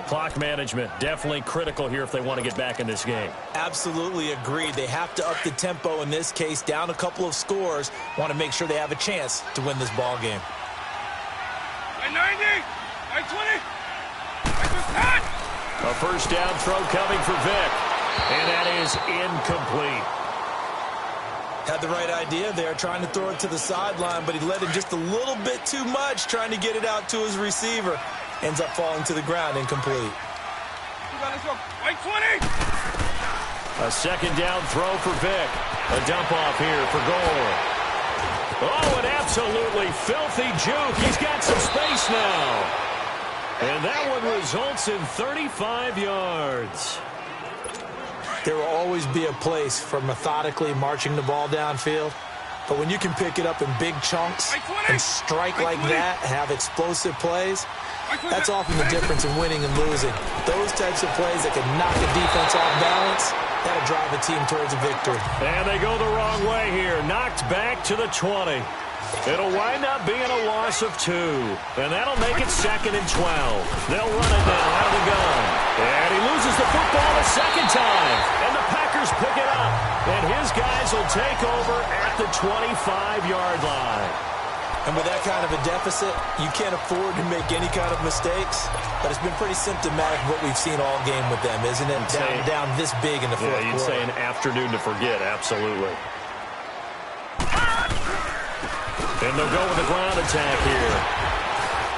Clock management definitely critical here if they want to get back in this game. Absolutely agreed. They have to up the tempo in this case, down a couple of scores. Want to make sure they have a chance to win this ball game. 90, 20, 10. A 1st down throw coming for Vic. And that is incomplete. Had the right idea there, trying to throw it to the sideline, but he led him just a little bit too much, trying to get it out to his receiver. Ends up falling to the ground, incomplete. Right 20! A second down throw for Vick. A dump off here for Gore. Oh, an absolutely filthy juke. He's got some space now. And that one results in 35 yards. There will always be a place for methodically marching the ball downfield. But when you can pick it up in big chunks and strike like that and have explosive plays, that's often the difference in winning and losing. Those types of plays that can knock a defense off balance, that'll drive a team towards a victory. And they go the wrong way here. Knocked back to the 20. It'll wind up being a loss of 2. And that'll make it 2nd and 12. They'll run it now out of the gun. And he loses the football a second time. And the Packers pick it up. And his guys will take over at the 25-yard line. And with that kind of a deficit, you can't afford to make any kind of mistakes. But it's been pretty symptomatic of what we've seen all game with them, isn't it? Down this big in the fourth quarter. Yeah, you'd say an afternoon to forget, absolutely. And they'll go with the ground attack here.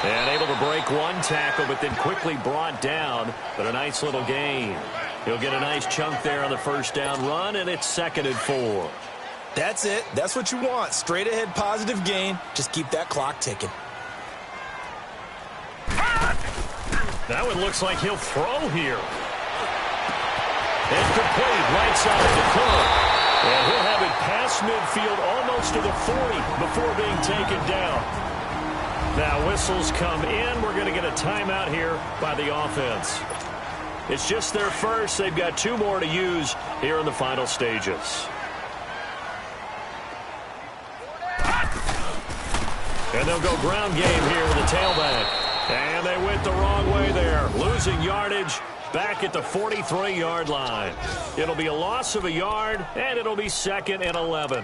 And able to break one tackle, but then quickly brought down. But a nice little gain. He'll get a nice chunk there on the first down run, and it's 2nd and 4. That's it. That's what you want. Straight ahead positive gain. Just keep that clock ticking. That one looks like he'll throw here. Incomplete, right side to Cook. And he'll have it past midfield almost to the 40 before being taken down. Now whistles come in. We're going to get a timeout here by the offense. It's just their first. They've got 2 more to use here in the final stages. And they'll go ground game here with the tailback. And they went the wrong way there. Losing yardage back at the 43-yard line. It'll be a loss of a yard, and it'll be 2nd and 11.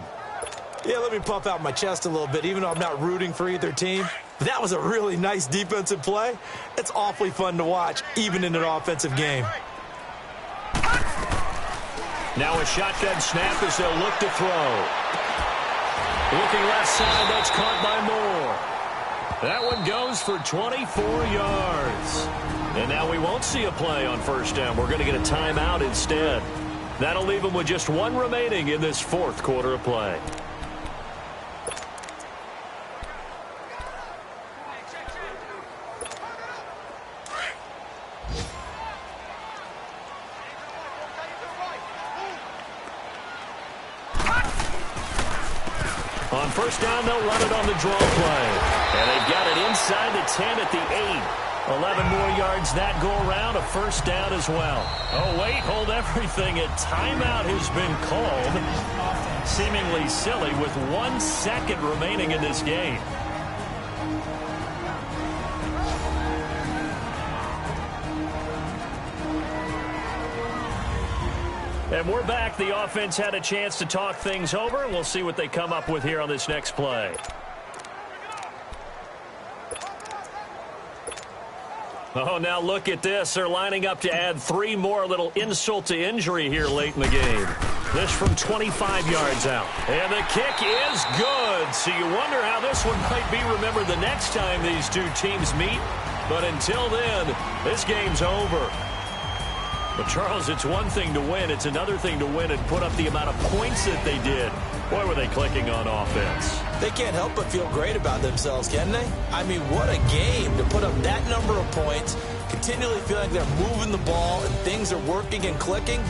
Yeah, let me puff out my chest a little bit, even though I'm not rooting for either team. That was a really nice defensive play. It's awfully fun to watch, even in an offensive game. Now a shotgun snap as they'll look to throw. Looking left side, that's caught by Moore. That one goes for 24 yards. And now we won't see a play on first down. We're going to get a timeout instead. That'll leave them with just 1 remaining in this 4th quarter of play. On first down, they'll run it on the draw play. And they've got it inside the 10 at the 8. 11 more yards that go around, a first down as well. Oh, wait, hold everything. A timeout has been called. Seemingly silly with 1 second remaining in this game. And we're back. The offense had a chance to talk things over. We'll see what they come up with here on this next play. Oh, now look at this. They're lining up to add 3 more. A little insult to injury here late in the game. This from 25 yards out. And the kick is good. So you wonder how this one might be remembered the next time these 2 teams meet. But until then, this game's over. But, Charles, it's one thing to win. It's another thing to win and put up the amount of points that they did. Boy, were they clicking on offense. They can't help but feel great about themselves, can they? I mean, what a game to put up that number of points, continually feel like they're moving the ball and things are working and clicking.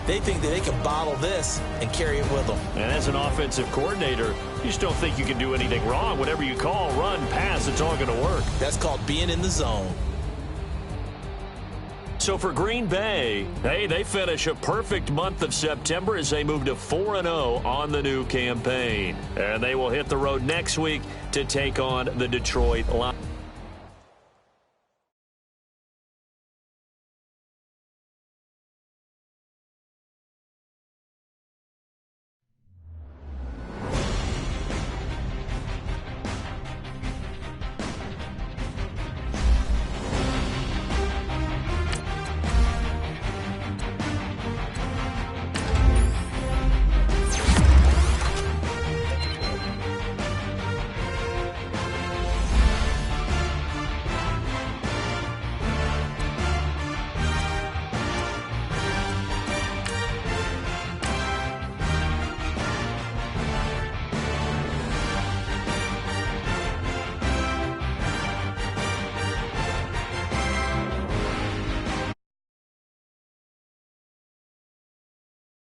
They think that they can bottle this and carry it with them. And as an offensive coordinator, you just don't think you can do anything wrong. Whatever you call, run, pass, it's all going to work. That's called being in the zone. So for Green Bay, hey, they finish a perfect month of September as they move to 4-0 on the new campaign. And they will hit the road next week to take on the Detroit Lions.